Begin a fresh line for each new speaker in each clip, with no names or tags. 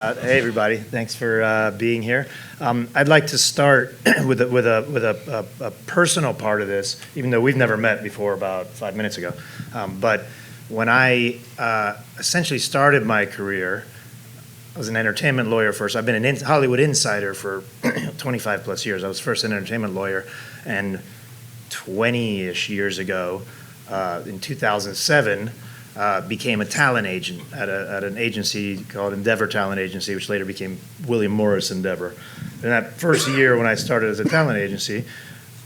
Hey everybody, thanks for being here. I'd like to start with a personal part of this, even though we've never met before about 5 minutes ago. But when I essentially started my career, I was an entertainment lawyer first. I've been an Hollywood insider for 25 plus years. I was first an entertainment lawyer, and 20-ish years ago, in 2007, became a talent agent at an agency called Endeavor Talent Agency, which later became William Morris Endeavor. In that first year when I started as a talent agency,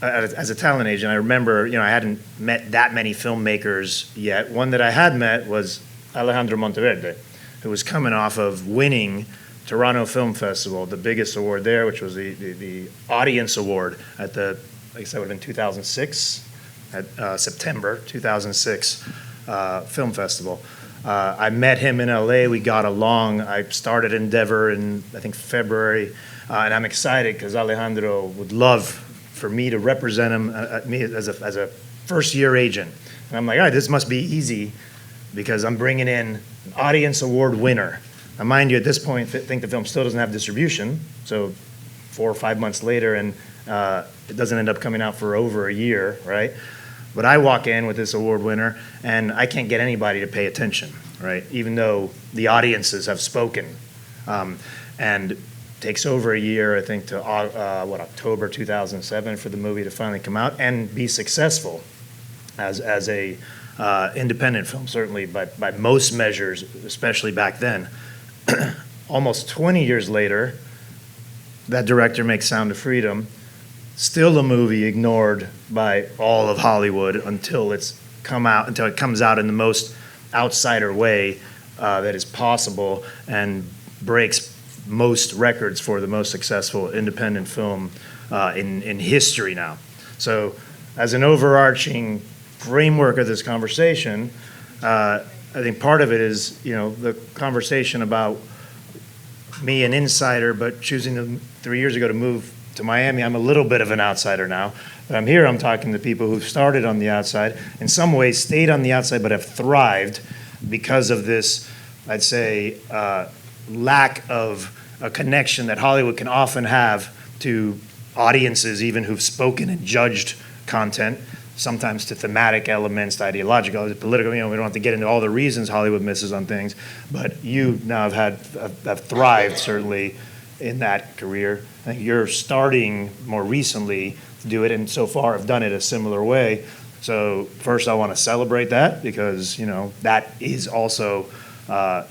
as a talent agent, I remember, I hadn't met that many filmmakers yet. One that I had met was Alejandro Monteverde, who was coming off of winning Toronto Film Festival, the biggest award there, which was the audience award at the, I guess that would have been 2006, at September 2006. Film festival. I met him in LA. We got along. I started Endeavor in, I think, February, and I'm excited because Alejandro would love for me to represent him, me as a first-year agent. And I'm like, all right, this must be easy because I'm bringing in an audience award winner. Now, mind you, at this point, I think the film still doesn't have distribution, so 4 or 5 months later, and it doesn't end up coming out for over a year, right? But I walk in with this award winner, and I can't get anybody to pay attention, right? Even though the audiences have spoken. And it takes over a year, I think, to October 2007 for the movie to finally come out and be successful as a independent film, certainly by most measures, especially back then. Almost 20 years later, that director makes Sound of Freedom. Still a movie ignored by all of Hollywood until it comes out in the most outsider way that is possible and breaks most records for the most successful independent film in history now. So as an overarching framework of this conversation, I think part of it is, the conversation about me, an insider, but choosing 3 years ago to move to Miami. I'm a little bit of an outsider now, but I'm here, I'm talking to people who've started on the outside, in some ways stayed on the outside but have thrived because of this, I'd say, lack of a connection that Hollywood can often have to audiences even who've spoken and judged content, sometimes to thematic elements, to ideological, to political. We don't have to get into all the reasons Hollywood misses on things, but you now have thrived, certainly, in that career. I think you're starting more recently to do it, and so far have done it a similar way. So first I want to celebrate that because, that is also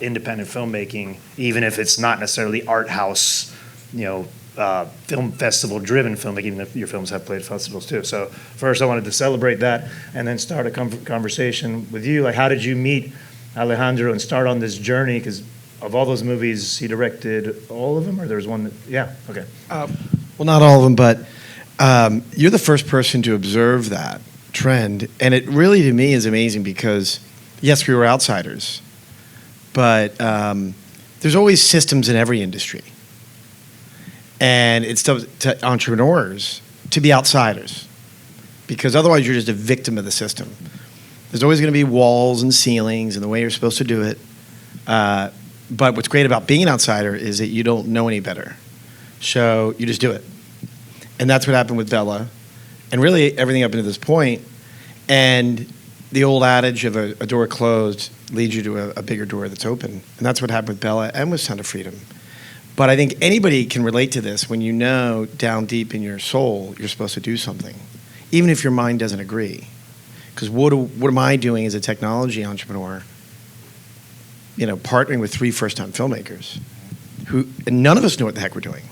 independent filmmaking, even if it's not necessarily art house, film festival driven filmmaking, even if your films have played festivals too. So first I wanted to celebrate that and then start a conversation with you. Like, how did you meet Alejandro and start on this journey? Because of all those movies, he directed all of them, or there was one that, yeah, okay.
Well, not all of them, but you're the first person to observe that trend. And it really, to me, is amazing because, yes, we were outsiders, but there's always systems in every industry. And it's up to entrepreneurs to be outsiders because otherwise you're just a victim of the system. There's always going to be walls and ceilings and the way you're supposed to do it. But what's great about being an outsider is that you don't know any better. So you just do it. And that's what happened with Bella. And really everything up until this point. And the old adage of a door closed leads you to a bigger door that's open. And that's what happened with Bella and with Sound of Freedom. But I think anybody can relate to this when you know down deep in your soul you're supposed to do something, even if your mind doesn't agree. Because what am I doing as a technology entrepreneur? Partnering with 3 first-time filmmakers and none of us know what the heck we're doing,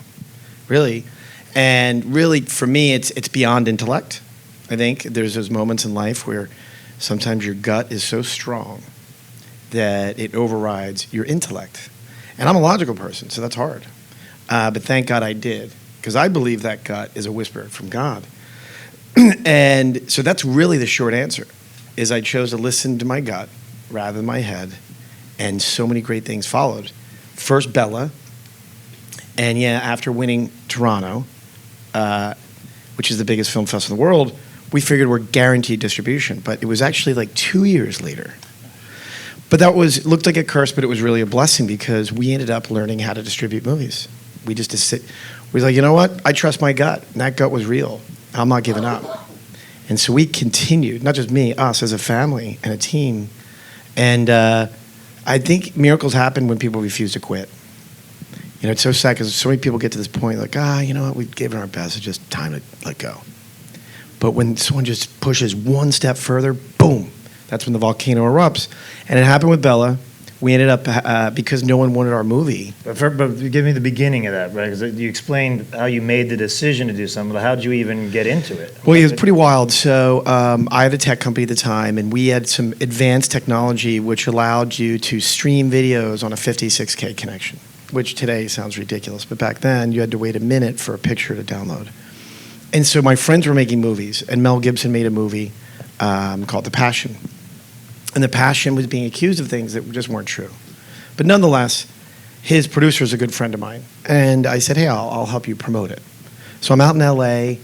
really. And really, for me, it's beyond intellect. I think there's those moments in life where sometimes your gut is so strong that it overrides your intellect. And I'm a logical person, so that's hard. But thank God I did, because I believe that gut is a whisper from God. And so that's really the short answer, is I chose to listen to my gut rather than my head. And so many great things followed. First, Bella. And after winning Toronto, which is the biggest film festival in the world, we figured we're guaranteed distribution. But it was actually like 2 years later. But that looked like a curse, but it was really a blessing because we ended up learning how to distribute movies. We was like, you know what? I trust my gut. And that gut was real. I'm not giving up. And so we continued, not just me, us as a family and a team. And I think miracles happen when people refuse to quit. You know, it's so sad because so many people get to this point like, you know what? We've given our best. It's just time to let go. But when someone just pushes one step further, boom, that's when the volcano erupts. And it happened with Bella. We ended up, because no one wanted our movie.
But give me the beginning of that, right? Because you explained how you made the decision to do something, but how did you even get into it?
Well, it was pretty wild. So I had a tech company at the time, and we had some advanced technology which allowed you to stream videos on a 56K connection, which today sounds ridiculous. But back then, you had to wait a minute for a picture to download. And so my friends were making movies, and Mel Gibson made a movie called The Passion. And The Passion was being accused of things that just weren't true. But nonetheless, his producer is a good friend of mine. And I said, hey, I'll help you promote it. So I'm out in LA,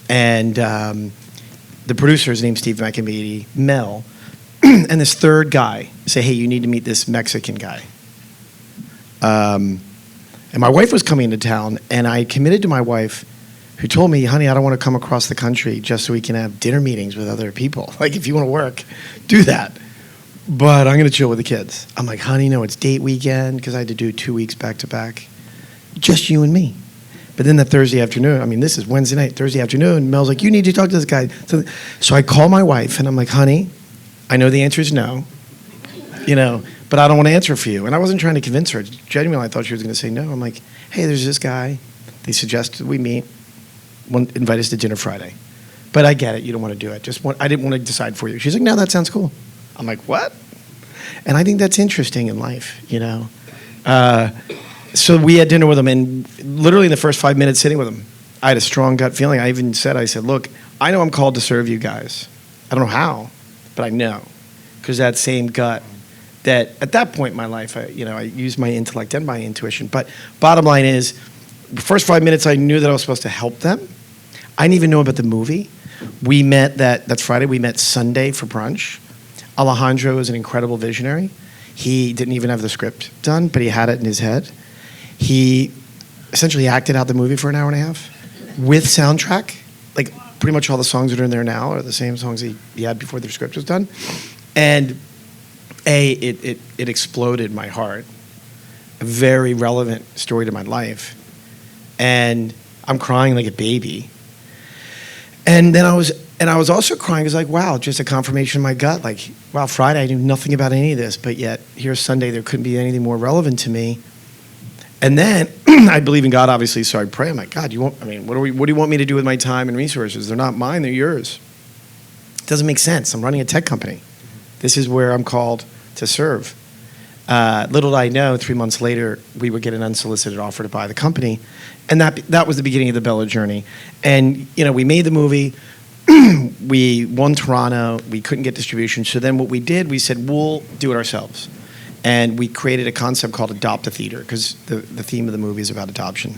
and the producer, his name's Steve McAmeedy, Mel, and this third guy say, hey, you need to meet this Mexican guy. And my wife was coming into town, and I committed to my wife, who told me, honey, I don't want to come across the country just so we can have dinner meetings with other people. Like, if you want to work, do that. But I'm going to chill with the kids. I'm like, honey, no, it's date weekend, because I had to do 2 weeks back to back. Just you and me. But then that Thursday afternoon, I mean, this is Wednesday night, Thursday afternoon, Mel's like, you need to talk to this guy. So I call my wife, and I'm like, honey, I know the answer is no, you know, but I don't want to answer for you. And I wasn't trying to convince her. Genuinely, I thought she was going to say no. I'm like, hey, there's this guy. They suggested we meet. Invite us to dinner Friday. But I get it. You don't want to do it. I didn't want to decide for you. She's like, no, that sounds cool. I'm like, what? And I think that's interesting in life, you know. So we had dinner with him, and literally in the first 5 minutes sitting with him, I had a strong gut feeling. I said, look, I know I'm called to serve you guys. I don't know how, but I know. Because that same gut that at that point in my life, I used my intellect and my intuition. But bottom line is, the first 5 minutes, I knew that I was supposed to help them. I didn't even know about the movie. We met that's Friday. We met Sunday for brunch. Alejandro is an incredible visionary. He didn't even have the script done, but he had it in his head. He essentially acted out the movie for an hour and a half with soundtrack. Like, pretty much all the songs that are in there now are the same songs he had before the script was done. And it exploded my heart. A very relevant story to my life. And I'm crying like a baby. And then I was also crying because, like, wow, just a confirmation in my gut. Like, wow, Friday I knew nothing about any of this, but yet here's Sunday, there couldn't be anything more relevant to me. And then I believe in God, obviously, so I pray. I'm like, God, what do you want me to do with my time and resources? They're not mine, they're yours. It doesn't make sense. I'm running a tech company. This is where I'm called to serve. Little did I know, 3 months later, we would get an unsolicited offer to buy the company. And that was the beginning of the Bella journey. And, you know, we made the movie. We won Toronto. We couldn't get distribution. So then what we did, we said, we'll do it ourselves. And we created a concept called Adopt a Theater, because the theme of the movie is about adoption.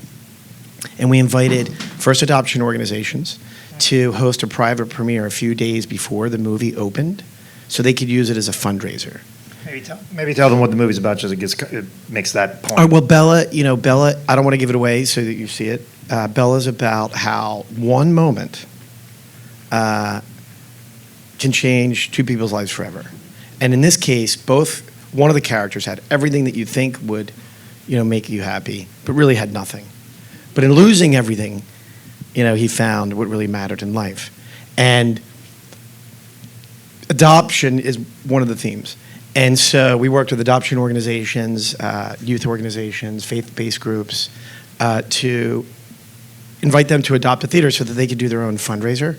And we invited first adoption organizations to host a private premiere a few days before the movie opened so they could use it as a fundraiser.
Maybe tell them what the movie's about, just it makes that point.
All right, well, Bella, I don't want to give it away so that you see it. Bella's about how one moment can change two people's lives forever. And in this case, one of the characters had everything that you think would, make you happy, but really had nothing. But in losing everything, he found what really mattered in life. And adoption is one of the themes. And so we worked with adoption organizations, youth organizations, faith-based groups, to invite them to adopt a theater so that they could do their own fundraiser.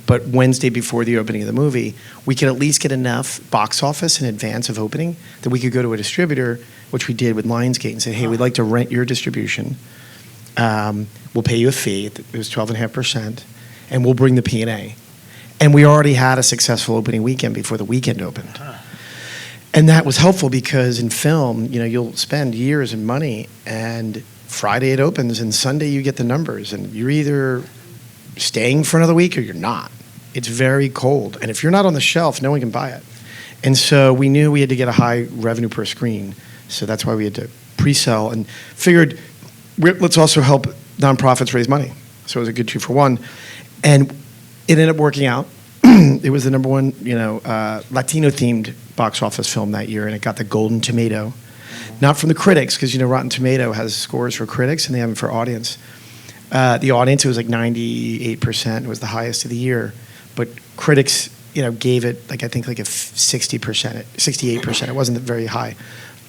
But Wednesday before the opening of the movie, we could at least get enough box office in advance of opening that we could go to a distributor, which we did with Lionsgate, and say, hey, we'd like to rent your distribution. We'll pay you a fee. It was 12.5%, and we'll bring the P&A. And we already had a successful opening weekend before the weekend opened. And that was helpful because in film, you'll spend years and money, and Friday it opens, and Sunday you get the numbers, and you're either staying for another week or you're not. It's very cold. And if you're not on the shelf, no one can buy it. And so we knew we had to get a high revenue per screen. So that's why we had to pre-sell and figured, let's also help nonprofits raise money. So it was a good 2 for 1. And it ended up working out. It was the number one, Latino-themed box office film that year, and it got the Golden Tomato. Not from the critics, because, Rotten Tomato has scores for critics, and they have them for audience. The audience, it was like 98%. It was the highest of the year. But critics, gave it, I think, like a 60%, 68%. It wasn't very high.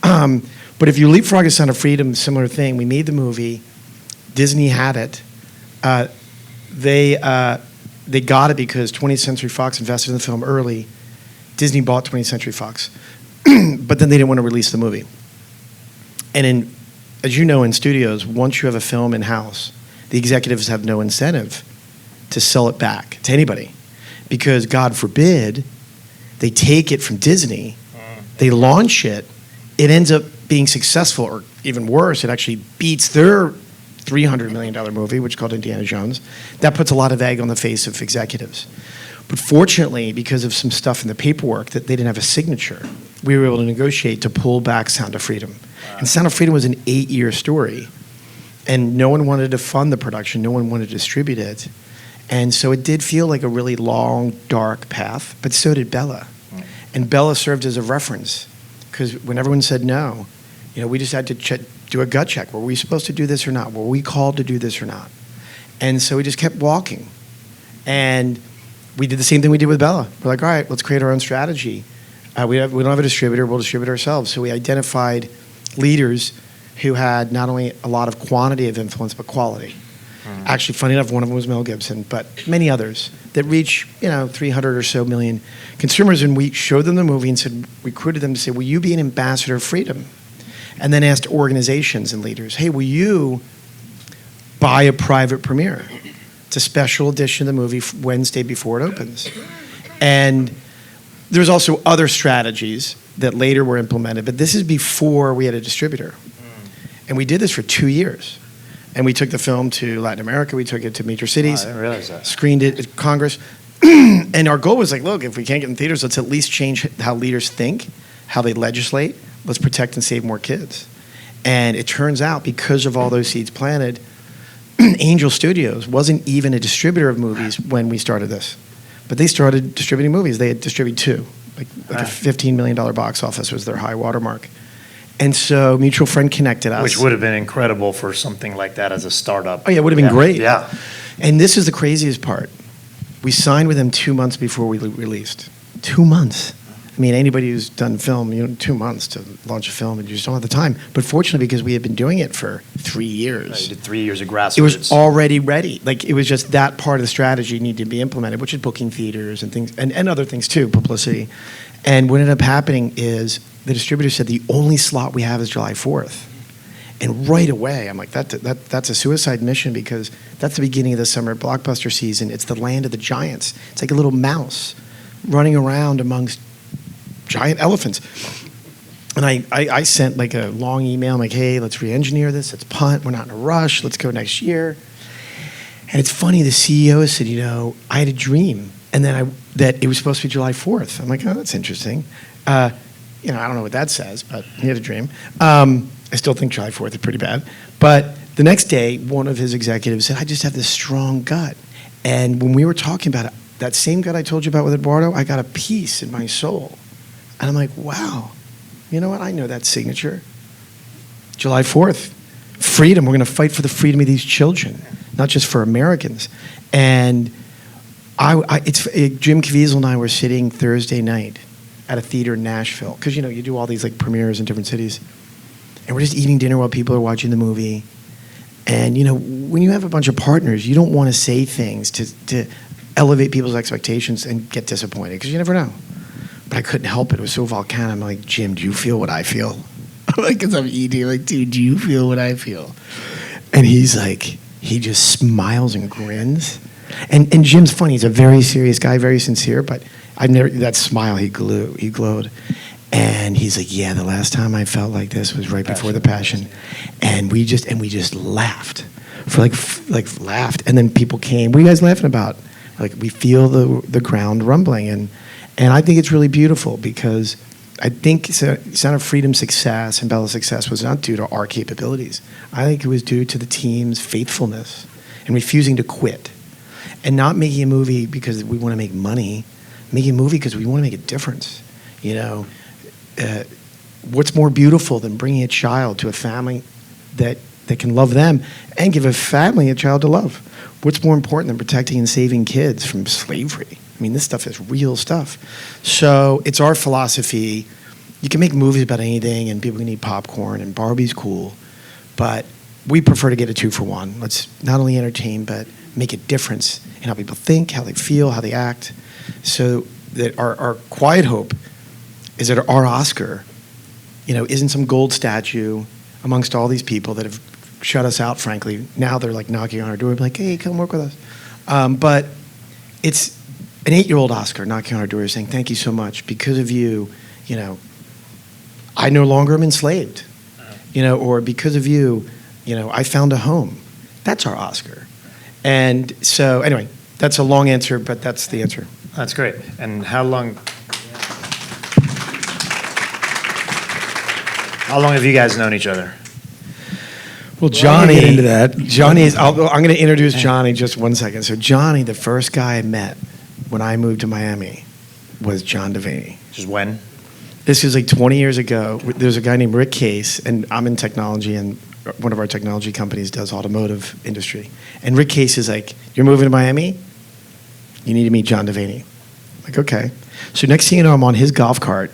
But if you leapfrog a Sound of Freedom, similar thing. We made the movie. Disney had it. They got it because 20th Century Fox invested in the film early. Disney bought 20th Century Fox. But then they didn't want to release the movie. And as you know, in studios, once you have a film in-house, the executives have no incentive to sell it back to anybody. Because, God forbid, they take it from Disney, they launch it, it ends up being successful, or even worse, it actually beats their $300 million movie, which is called Indiana Jones. That puts a lot of egg on the face of executives. But fortunately, because of some stuff in the paperwork that they didn't have a signature, we were able to negotiate to pull back Sound of Freedom. Wow. And Sound of Freedom was an 8-year story. And no one wanted to fund the production. No one wanted to distribute it. And so it did feel like a really long, dark path, but so did Bella. Mm. And Bella served as a reference, because when everyone said no, we just had to do a gut check. Were we supposed to do this or not? Were we called to do this or not? And so we just kept walking. And we did the same thing we did with Bella. We're like, all right, let's create our own strategy. We don't have a distributor, we'll distribute ourselves. So we identified leaders who had not only a lot of quantity of influence, but quality. Mm-hmm. Actually, funny enough, one of them was Mel Gibson, but many others that reach, 300 or so million consumers. And we showed them the movie and said, recruited them to say, will you be an ambassador of freedom? And then asked organizations and leaders, hey, will you buy a private premiere? It's a special edition of the movie Wednesday before it opens. And there's also other strategies that later were implemented, but this is before we had a distributor. And we did this for 2 years. And we took the film to Latin America, we took it to major cities,
I didn't realize that.
Screened it at Congress. And our goal was like, look, if we can't get in theaters, let's at least change how leaders think, how they legislate. Let's protect and save more kids. And it turns out, because of all those seeds planted, Angel Studios wasn't even a distributor of movies when we started this. But they started distributing movies. They had distributed 2. Like a $15 million box office was their high watermark. And so mutual friend connected us.
Which would have been incredible for something like that as a startup.
Oh, yeah, it would have been great.
Yeah.
And this is the craziest part. We signed with them 2 months before we released. 2 months. I mean, anybody who's done film, 2 months to launch a film, and you just don't have the time. But fortunately, because we had been doing it for 3 years.
You did 3 years of grassroots.
It was already ready. Like, it was just that part of the strategy needed to be implemented, which is booking theaters and things, and other things too, publicity. And what ended up happening is the distributor said the only slot we have is July 4th. And right away, I'm like, that's a suicide mission, because that's the beginning of the summer blockbuster season. It's the land of the giants. It's like a little mouse running around amongst giant elephants. And I sent like a long email. I'm like, hey, let's re-engineer this. Let's punt. We're not in a rush. Let's go next year. And it's funny, the CEO said, I had a dream. And then that it was supposed to be July 4th. I'm like, oh, that's interesting. I don't know what that says, but he had a dream. I still think July 4th is pretty bad. But the next day, one of his executives said, I just have this strong gut. And when we were talking about it, that same gut I told you about with Eduardo, I got a peace in my soul. And I'm like, wow, you know what? I know that signature. July 4th, freedom. We're going to fight for the freedom of these children, not just for Americans. And Jim Caviezel and I were sitting Thursday night at a theater in Nashville, because you do all these like premieres in different cities, and we're just eating dinner while people are watching the movie. And when you have a bunch of partners, you don't want to say things to elevate people's expectations and get disappointed, because you never know. But I couldn't help it. It was so volcanic. I'm like, Jim, do you feel what I feel? Like, because I'm eating, like, dude, do you feel what I feel? And he's like, he just smiles and grins. And Jim's funny. He's a very serious guy, very sincere, but that smile, he glowed. And he's like, yeah, the last time I felt like this was right before the Passion. And we just laughed. Laughed. And then people came, what are you guys laughing about? Like, we feel the ground rumbling. And I think it's really beautiful because I think Sound of Freedom's success and Bella's success was not due to our capabilities. I think it was due to the team's faithfulness and refusing to quit and not making a movie because we want to make money, making a movie because we want to make a difference. You know, what's more beautiful than bringing a child to a family that can love them and give a family a child to love? What's more important than protecting and saving kids from slavery? I mean, this stuff is real stuff. So it's our philosophy. You can make movies about anything, and people can eat popcorn, and Barbie's cool, but we prefer to get a 2-for-1. Let's not only entertain, but make a difference in how people think, how they feel, how they act. So that our quiet hope is that our Oscar, you know, isn't some gold statue amongst all these people that have shut us out, frankly. Now they're like knocking on our door, like, hey, come work with us. But it's an 8-year-old Oscar knocking on our door saying, thank you so much. Because of you, you know, I no longer am enslaved. You know, or because of you, you know, I found a home. That's our Oscar. And so, anyway, that's a long answer, but that's the answer.
That's great. And how long have you guys known each other?
Well, Johnny,
get into that.
I'm going to introduce Johnny just 1 second. So Johnny, the first guy I met when I moved to Miami was John Devaney.
Just when?
This was like 20 years ago. There's a guy named Rick Case, and I'm in technology, and one of our technology companies does automotive industry. And Rick Case is like, you're moving to Miami? You need to meet John Devaney. I'm like, okay. So next thing you know, I'm on his golf cart,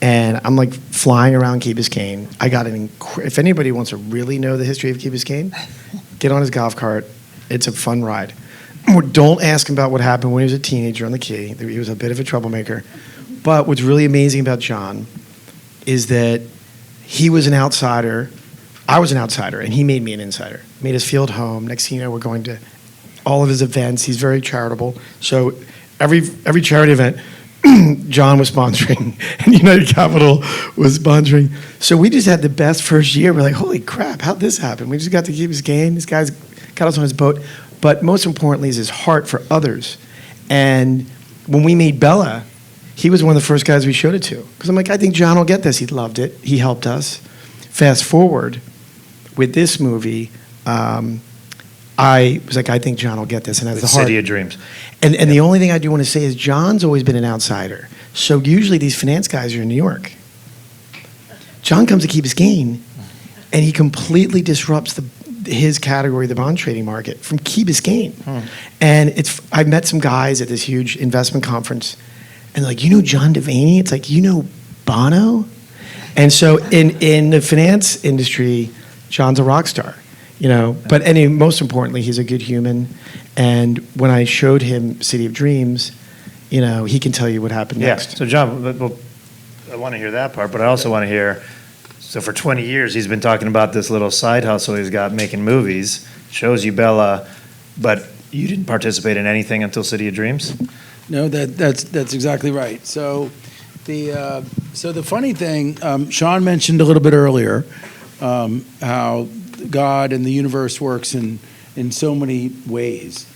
and I'm like flying around Key Biscayne. I got if anybody wants to really know the history of Key Biscayne, get on his golf cart. It's a fun ride. Don't ask him about what happened when he was a teenager on the Key. He was a bit of a troublemaker. But what's really amazing about John is that he was an outsider. I was an outsider, and he made me an insider. Made us feel at home. Next thing you know, we're going to all of his events. He's very charitable. So every charity event, John was sponsoring, and United Capital was sponsoring. So we just had the best first year. We're like, holy crap, how'd this happen? We just got to keep his game. This guy's got us on his boat. But most importantly is his heart for others. And when we made Bella, he was one of the first guys we showed it to. Because I'm like, I think John will get this. He loved it. He helped us. Fast forward, with this movie, I was like, I think John will get this. And that's the heart.
City of Dreams.
And the only thing I do want to say is John's always been an outsider. So usually these finance guys are in New York. John comes to Key Biscayne, and he completely disrupts his category, the bond trading market, from Key Biscayne. And I met some guys at this huge investment conference, and they're like, you know John Devaney? It's like, you know Bono? And so in the finance industry, John's a rock star, you know. But most importantly, he's a good human. And when I showed him City of Dreams, you know, he can tell you what happened next.
So John, I want to hear that part, but I also want to hear, so for 20 years, he's been talking about this little side hustle he's got making movies, shows you Bella, but you didn't participate in anything until City of Dreams?
No, that's exactly right. So the funny thing, Sean mentioned a little bit earlier how God and the universe works in so many ways,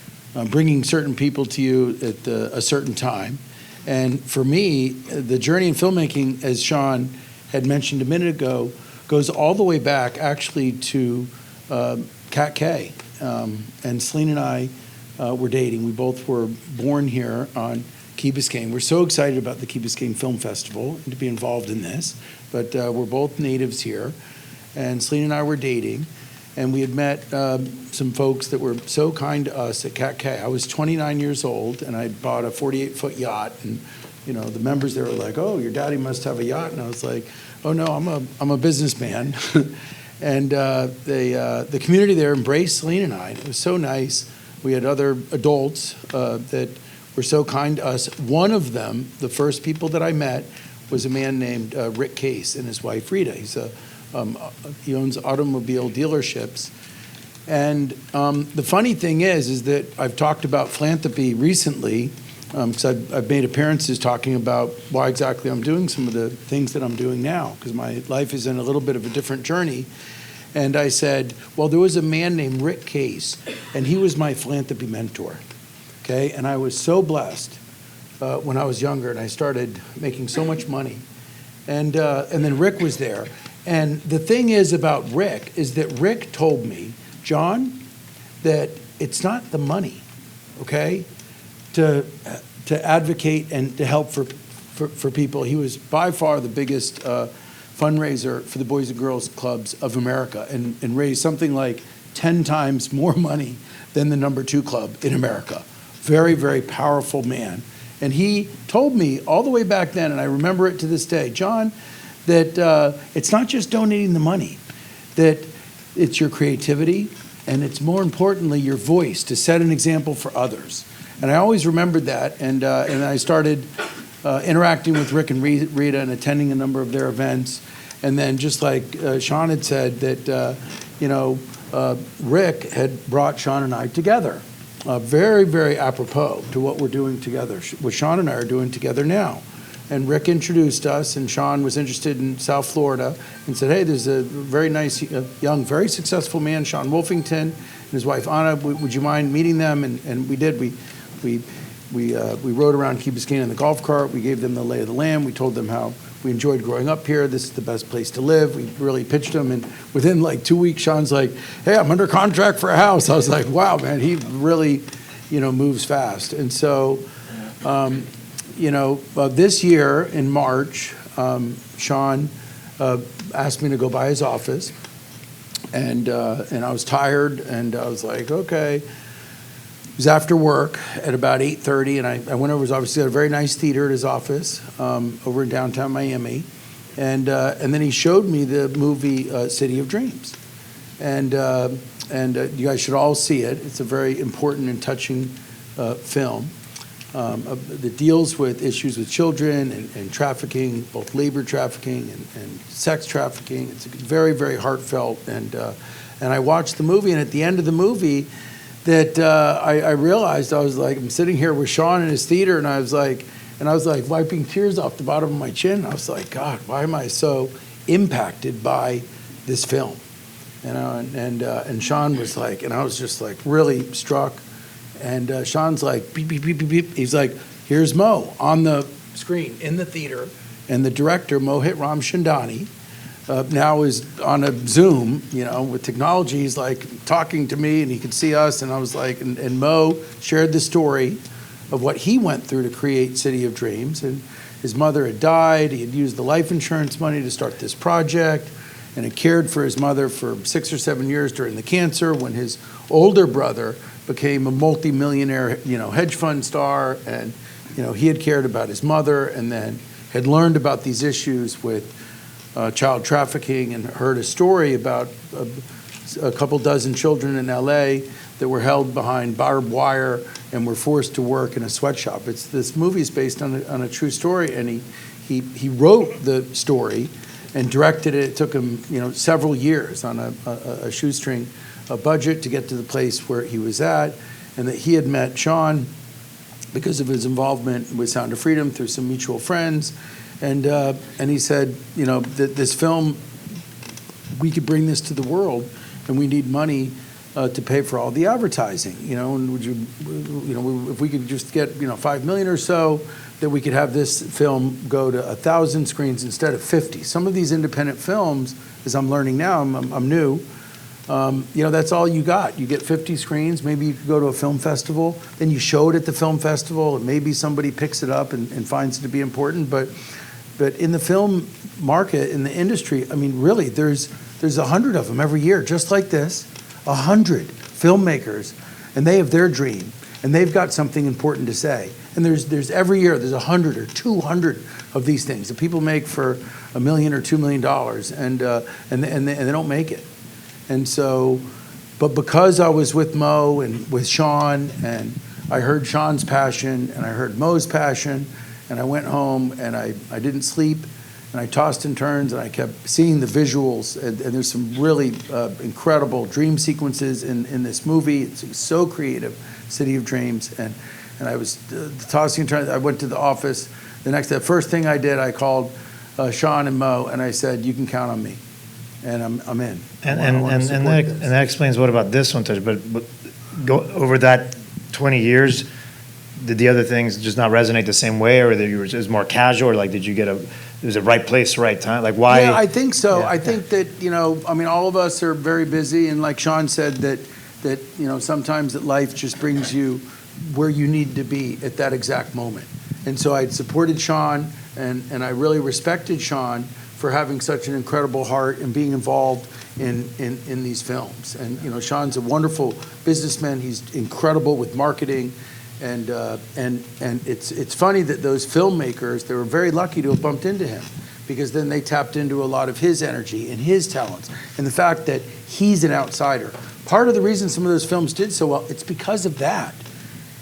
bringing certain people to you at a certain time. And for me, the journey in filmmaking, as Sean had mentioned a minute ago, goes all the way back actually to Kat K. And Celine and I were dating. We both were born here on Key Biscayne. We're so excited about the Key Biscayne Film Festival and to be involved in this, but we're both natives here. And Celine and I were dating, and we had met some folks that were so kind to us at Cat K. I was 29 years old, and I bought a 48-foot yacht, and you know the members there were like, "Oh, your daddy must have a yacht," and I was like, "Oh no, I'm a businessman." And the community there embraced Celine and I. It was so nice. We had other adults that were so kind to us. One of them, the first people that I met, was a man named Rick Case and his wife Rita. He owns automobile dealerships. And the funny thing is that I've talked about philanthropy recently, because I've made appearances talking about why exactly I'm doing some of the things that I'm doing now, because my life is in a little bit of a different journey. And I said, well, there was a man named Rick Case, and he was my philanthropy mentor, okay? And I was so blessed when I was younger, and I started making so much money. And then Rick was there. And the thing is about Rick is that Rick told me, John, that it's not the money, okay, to advocate and to help for people. He was by far the biggest fundraiser for the Boys and Girls Clubs of America, and raised something like 10 times more money than the number 2 club in America. Very, very powerful man. And he told me all the way back then, and I remember it to this day, John, that it's not just donating the money, that it's your creativity, and it's more importantly your voice to set an example for others. And I always remembered that, and I started interacting with Rick and Rita and attending a number of their events. And then just like Sean had said, that Rick had brought Sean and I together. Very, very apropos to what we're doing together, what Sean and I are doing together now. And Rick introduced us, and Sean was interested in South Florida and said, hey, there's a very nice, young, very successful man, Sean Wolfington, and his wife, Anna. Would you mind meeting them? And we did. We rode around Key Biscayne in the golf cart. We gave them the lay of the land. We told them how we enjoyed growing up here. This is the best place to live. We really pitched them. And within like 2 weeks, Sean's like, hey, I'm under contract for a house. I was like, wow, man, he really, moves fast. And so, this year in March, Sean asked me to go by his office. And I was tired, and I was like, okay. It was after work at about 8:30, and I went over his office. He had a very nice theater at his office over in downtown Miami. And then he showed me the movie City of Dreams. And you guys should all see it. It's a very important and touching film that deals with issues with children and trafficking, both labor trafficking and sex trafficking. It's very, very heartfelt. And I watched the movie, and at the end of the movie, that I realized I'm sitting here with Sean in his theater, and I was like wiping tears off the bottom of my chin. I was like, God, why am I so impacted by this film? And Sean was like, and I was just like really struck. And Sean's like, beep, beep, beep, beep, beep. He's like, here's Mo on the screen in the theater. And the director, Mohit Ramchandani, now is on a Zoom, with technology. He's like talking to me, and he could see us. And I was like, and Mo shared the story of what he went through to create City of Dreams. And his mother had died. He had used the life insurance money to start this project, and had cared for his mother for 6 or 7 years during the cancer, when his older brother became a multi-millionaire, hedge fund star. And, he had cared about his mother, and then had learned about these issues with child trafficking, and heard a story about a couple dozen children in LA that were held behind barbed wire and were forced to work in a sweatshop. This movie is based on a true story, and he wrote the story and directed it. It took him several years on a shoestring budget to get to the place where he was at, and that he had met Sean because of his involvement with Sound of Freedom through some mutual friends. And he said, that this film, we could bring this to the world, and we need money to pay for all the advertising. And would you, if we could just get $5 million or so, that we could have this film go to 1,000 screens instead of 50. Some of these independent films, as I'm learning now, I'm new. That's all you got. You get 50 screens. Maybe you could go to a film festival. Then you show it at the film festival, and maybe somebody picks it up and finds it to be important. But in the film market, in the industry, really, there's 100 of them every year, just like this, 100 filmmakers, and they have their dream, and they've got something important to say. And there's every year, there's 100 or 200 of these things that people make for $1 million or $2 million, and they don't make it. And so, but because I was with Mo and with Sean, and I heard Sean's passion, and I heard Mo's passion, and I went home, and I didn't sleep, and I tossed and turns, and I kept seeing the visuals, and there's some really incredible dream sequences in this movie. It's so creative, City of Dreams, and I was tossing and turning. I went to the office. The first thing I did, I called Sean and Mo, and I said, you can count on me, and I'm in.
And that explains what about this one, Touch, but go over that 20 years, did the other things just not resonate the same way, or that it was more casual, or like did you get it was the right place, right time? Like why?
Yeah, I think so.
Yeah.
I think that, I mean, all of us are very busy, and like Sean said, that sometimes that life just brings you where you need to be at that exact moment. And so I supported Sean, and I really respected Sean for having such an incredible heart and being involved in these films. And Sean's a wonderful businessman. He's incredible with marketing, and it's funny that those filmmakers, they were very lucky to have bumped into him, because then they tapped into a lot of his energy and his talents, and the fact that he's an outsider. Part of the reason some of those films did so well, it's because of that.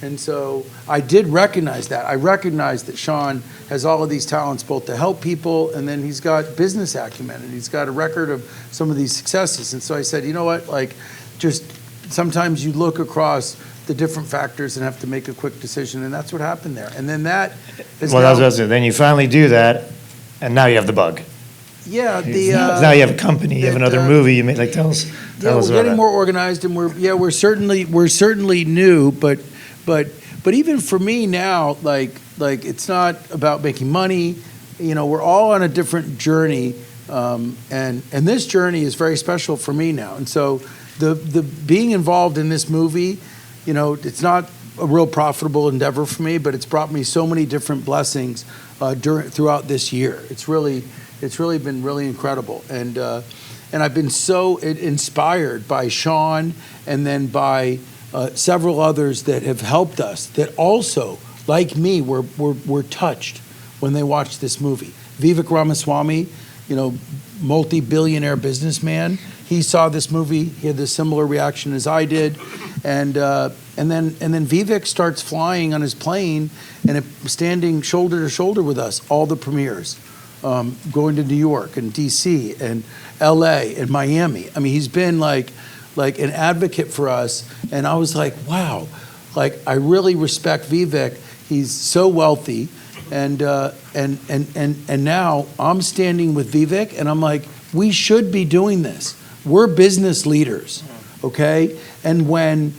And so I did recognize that. I recognized that Sean has all of these talents, both to help people, and then he's got business acumen, and he's got a record of some of these successes. And so I said, you know what, like, just sometimes you look across the different factors and have to make a quick decision, and that's what happened there. And then that is
Well, that's then you finally do that, and now you have the bug.
yeah,
Now you have a company, you have another movie. You made like tell us.
Yeah,
Tell us
we're
about
getting
it.
more organized, and we're certainly new, but even for me now, like it's not about making money. We're all on a different journey, and this journey is very special for me now. And so the being involved in this movie, it's not a real profitable endeavor for me, but it's brought me so many different blessings throughout this year. It's really been really incredible, and I've been so inspired by Sean, and then by several others that have helped us, that also, like me, were touched when they watched this movie. Vivek Ramaswamy, multi-billionaire businessman, he saw this movie. He had a similar reaction as I did, and then Vivek starts flying on his plane and standing shoulder to shoulder with us, all the premieres, going to New York and D.C. and L.A. and Miami. I mean, he's been like an advocate for us, and I was like, wow, like I really respect Vivek. He's so wealthy, and now I'm standing with Vivek, and I'm like, we should be doing this. We're business leaders, okay? And when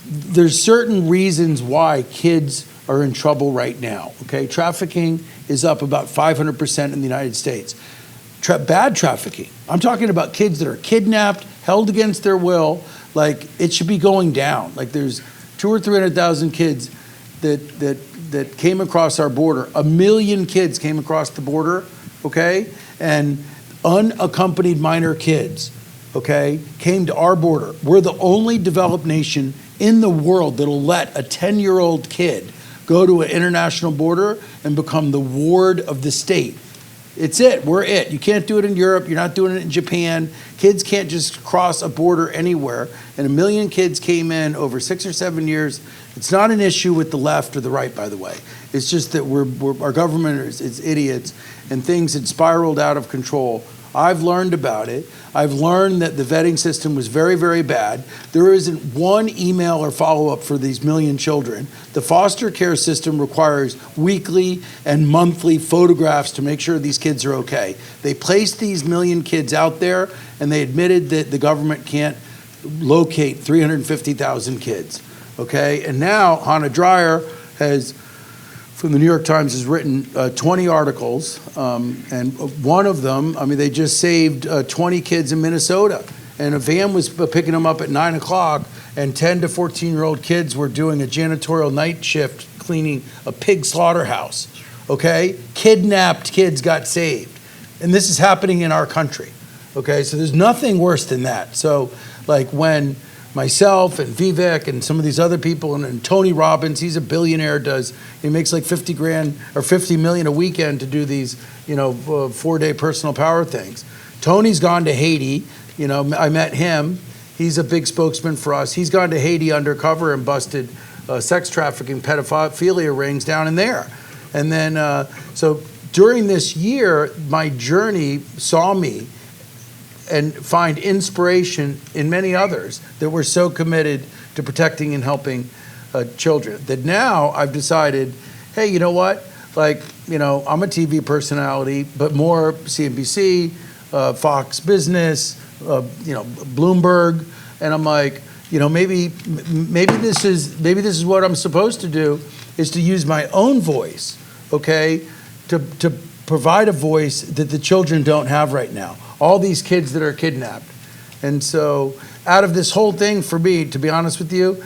there's certain reasons why kids are in trouble right now, okay? Trafficking is up about 500% in the United States. Bad trafficking. I'm talking about kids that are kidnapped, held against their will. Like, it should be going down. Like, there's 200,000 or 300,000 kids that came across our border. 1 million kids came across the border, okay? And unaccompanied minor kids, okay, came to our border. We're the only developed nation in the world that'll let a 10-year-old kid go to an international border and become the ward of the state. It's it. We're it. You can't do it in Europe. You're not doing it in Japan. Kids can't just cross a border anywhere. And 1 million kids came in over 6 or 7 years. It's not an issue with the left or the right, by the way. It's just that our government is idiots, and things had spiraled out of control. I've learned about it. I've learned that the vetting system was very, very bad. There isn't one email or follow-up for these 1 million children. The foster care system requires weekly and monthly photographs to make sure these kids are okay. They placed these 1 million kids out there, and they admitted that the government can't locate 350,000 kids, okay? And now Hannah Dreier from the New York Times has written 20 articles, and one of them, I mean, they just saved 20 kids in Minnesota, and a van was picking them up at 9 o'clock, and 10 to 14-year-old kids were doing a janitorial night shift cleaning a pig slaughterhouse, okay? Kidnapped kids got saved, and this is happening in our country, okay? So there's nothing worse than that. So, like, when myself and Vivek and some of these other people, and Tony Robbins, he's a billionaire, he makes like 50 grand or 50 million a weekend to do these, 4-day personal power things. Tony's gone to Haiti, I met him. He's a big spokesman for us. He's gone to Haiti undercover and busted sex trafficking, pedophilia rings down in there. And then, so during this year, my journey saw me and find inspiration in many others that were so committed to protecting and helping children, that now I've decided, hey, you know what? Like, I'm a TV personality, but more CNBC, Fox Business, Bloomberg, and I'm like, maybe this is what I'm supposed to do. is to use my own voice, okay, to provide a voice that the children don't have right now. All these kids that are kidnapped. And so out of this whole thing, for me, to be honest with you,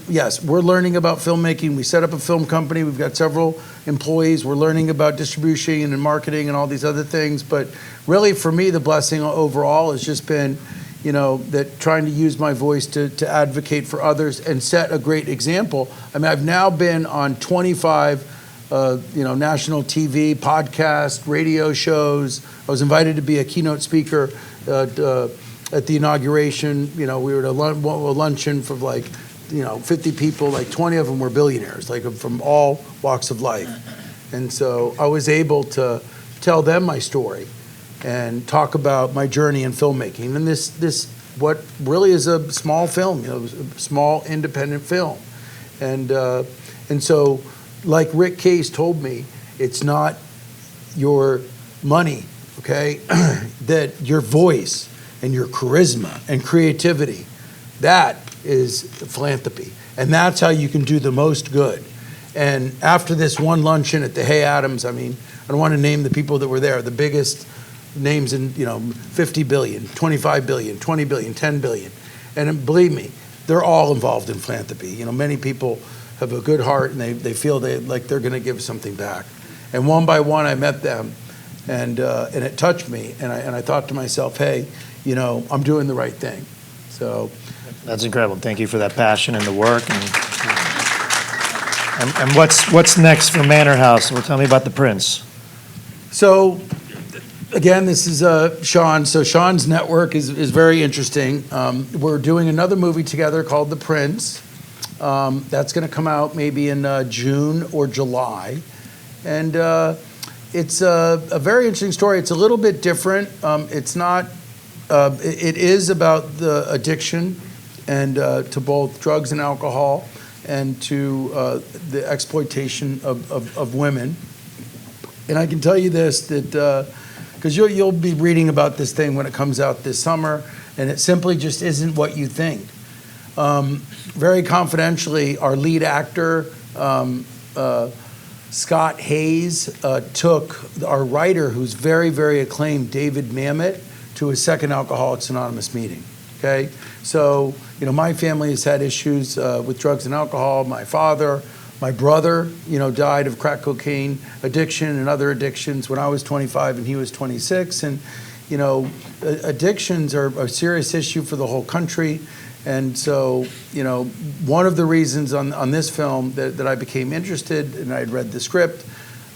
yes, we're learning about filmmaking. We set up a film company. We've got several employees. We're learning about distribution and marketing and all these other things. But really, for me, the blessing overall has just been, that trying to use my voice to advocate for others and set a great example. I mean, I've now been on 25 national TV, podcast, radio shows. I was invited to be a keynote speaker at the inauguration. We were at a luncheon for 50 people, 20 of them were billionaires, from all walks of life. And so I was able to tell them my story and talk about my journey in filmmaking. And this what really is a small film, a small independent film. And so, like Rick Case told me, it's not your money, okay? That your voice and your charisma and creativity, that is philanthropy. And that's how you can do the most good. And after this one luncheon at the Hay Adams, I mean, I don't want to name the people that were there, the biggest names in, 50 billion, 25 billion, 20 billion, 10 billion. And believe me, they're all involved in philanthropy. Many people have a good heart and they feel like they're going to give something back. And one by one, I met them, and it touched me. And I thought to myself, hey, I'm doing the right thing. So
that's incredible. Thank you for that passion and the work. And what's next for Manor House? Well, tell me about the Prince.
So again, this is Sean. So Sean's network is very interesting. We're doing another movie together called The Prince. That's going to come out maybe in June or July. And it's a very interesting story. It's a little bit different. It's not, it is about the addiction and to both drugs and alcohol and to the exploitation of women. And I can tell you this, that because you'll be reading about this thing when it comes out this summer, and it simply just isn't what you think. Very confidentially, our lead actor, Scott Hayes, took our writer, who's very, very acclaimed, David Mamet, to his second Alcoholics Anonymous meeting. Okay? So, my family has had issues with drugs and alcohol. My father, my brother, died of crack cocaine addiction and other addictions when I was 25 and he was 26. And, addictions are a serious issue for the whole country. And so, one of the reasons on this film that I became interested, and I had read the script,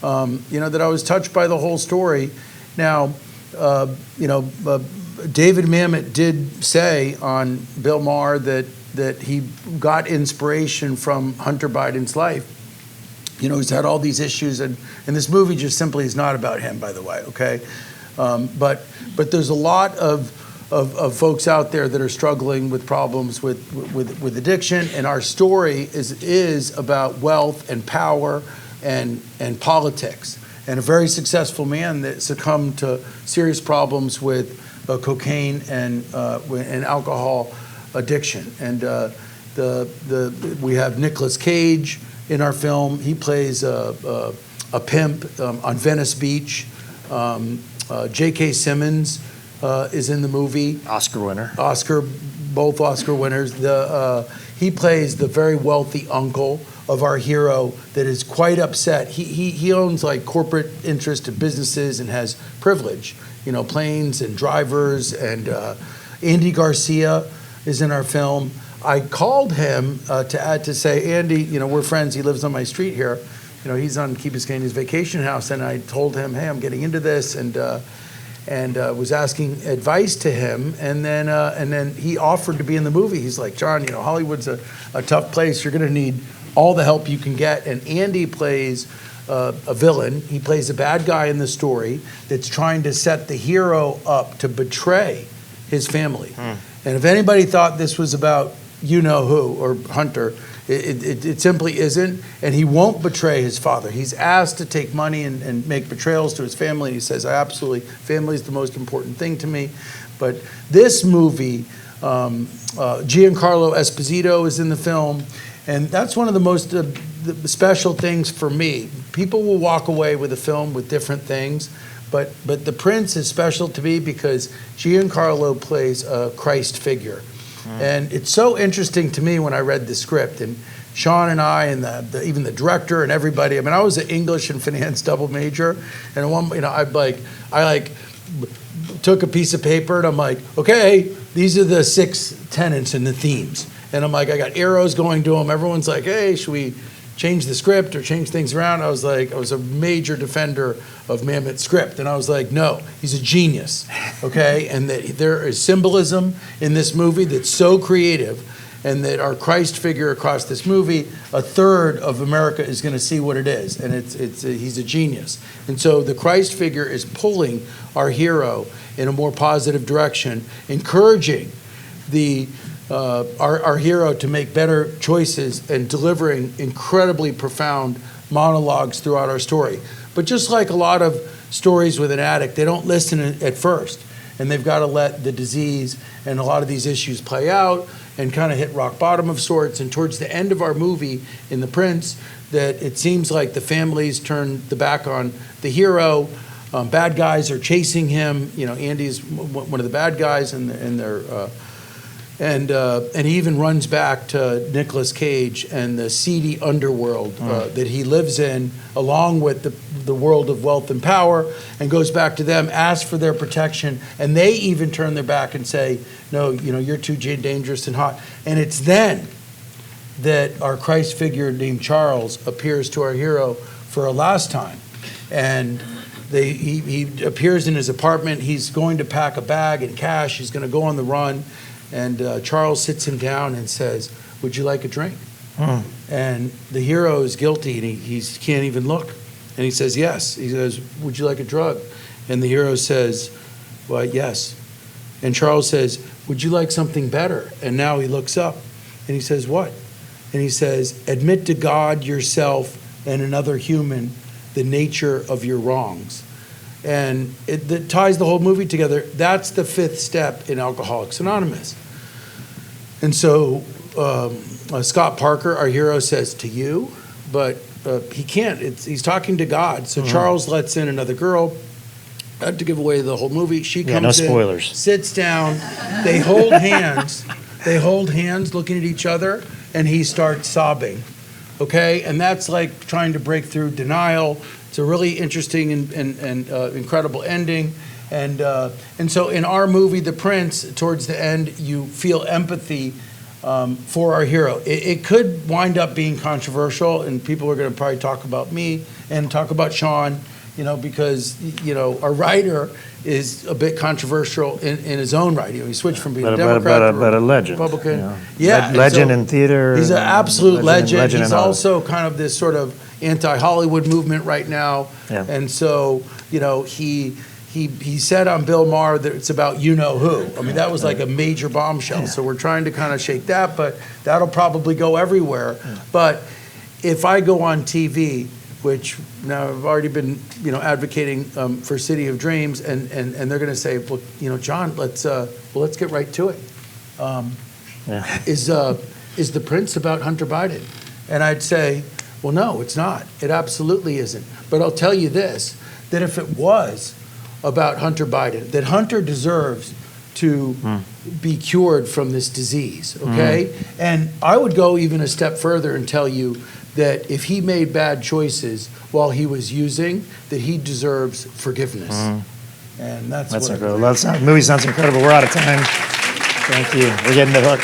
that I was touched by the whole story. Now, David Mamet did say on Bill Maher that he got inspiration from Hunter Biden's life. He's had all these issues, and this movie just simply is not about him, by the way, okay? But there's a lot of folks out there that are struggling with problems with addiction, and our story is about wealth and power and politics, and a very successful man that succumbed to serious problems with cocaine and alcohol addiction. And we have Nicolas Cage in our film. He plays a pimp on Venice Beach. J.K. Simmons is in the movie.
Oscar winner.
Both Oscar winners. He plays the very wealthy uncle of our hero that is quite upset. He owns corporate interest in businesses and has privilege, planes and drivers. And Andy Garcia is in our film. I called him to say, Andy, we're friends. He lives on my street here. He's on Key Biscayne's vacation house, and I told him, hey, I'm getting into this, and was asking advice to him, and then he offered to be in the movie. He's like, John, Hollywood's a tough place. You're going to need all the help you can get. And Andy plays a villain. He plays a bad guy in the story that's trying to set the hero up to betray his family. And if anybody thought this was about you-know-who or Hunter, it simply isn't. And he won't betray his father. He's asked to take money and make betrayals to his family. He says, absolutely, family is the most important thing to me. But this movie, Giancarlo Esposito is in the film, And that's one of the most the special things for me. People will walk away with a film with different things, but The Prince is special to me because Giancarlo plays a Christ figure. And it's so interesting to me when I read the script, and Sean and I and even the director and everybody. I mean, I was an English and finance double major, and I took a piece of paper and I'm like, okay, these are the 6 tenets and the themes. And I'm like, I got arrows going to them. Everyone's like, hey, should we change the script or change things around? I was a major defender of Mamet's script. And I was like, no, he's a genius, okay? And that there is symbolism in this movie that's so creative, and that our Christ figure across this movie, a third of America is going to see what it is. And he's a genius. And so the Christ figure is pulling our hero in a more positive direction, encouraging our hero to make better choices and delivering incredibly profound monologues throughout our story. But just like a lot of stories with an addict, they don't listen at first, and they've got to let the disease and a lot of these issues play out and kind of hit rock bottom of sorts. And towards the end of our movie in The Prince, that it seems like the families turn the back on the hero. Bad guys are chasing him. Andy's one of the bad guys, and he even runs back to Nicolas Cage and the seedy underworld that he lives in, along with the world of wealth and power, and goes back to them, asks for their protection, and they even turn their back and say, no, you're too dangerous and hot. And it's then that our Christ figure named Charles appears to our hero for a last time. And he appears in his apartment. He's going to pack a bag and cash. He's going to go on the run. And Charles sits him down and says, would you like a drink? And the hero is guilty, and he can't even look. And he says, yes. He says, would you like a drug? And the hero says, well, yes. And Charles says, would you like something better? And now he looks up, and he says, what? And he says, admit to God, yourself, and another human the nature of your wrongs. And it ties the whole movie together. That's the 5th step in Alcoholics Anonymous. And so Scott Parker, our hero, says to you, but he can't. He's talking to God. So Charles lets in another girl. Not to give away the whole movie. She comes
no spoilers.
in, sits down. They hold hands. They hold hands, looking at each other, and he starts sobbing. Okay, and that's like trying to break through denial. It's a really interesting and incredible ending. And so in our movie, The Prince, towards the end, you feel empathy for our hero. It could wind up being controversial, and people are going to probably talk about me and talk about Sean, because, our writer is a bit controversial in his own right. He switched from being a Democrat to
a legend.
Republican.
Legend in theater.
He's an absolute legend. He's
in
also kind of this sort of anti-Hollywood movement right now.
Yeah.
And so, he said on Bill Maher that it's about you-know-who. I mean, that was like a major bombshell. Yeah. So we're trying to kind of shake that, but that'll probably go everywhere. Yeah. But if I go on TV, which now I've already been, advocating for City of Dreams, and they're going to say, well, John, let's get right to it. Is The Prince about Hunter Biden? And I'd say, well, no, it's not. It absolutely isn't. But I'll tell you this, that if it was about Hunter Biden, that Hunter deserves to be cured from this disease, okay? And I would go even a step further and tell you that if he made bad choices while he was using, that he deserves forgiveness. And that's
incredible. The movie sounds incredible. We're out of time. Thank you. We're getting the hook.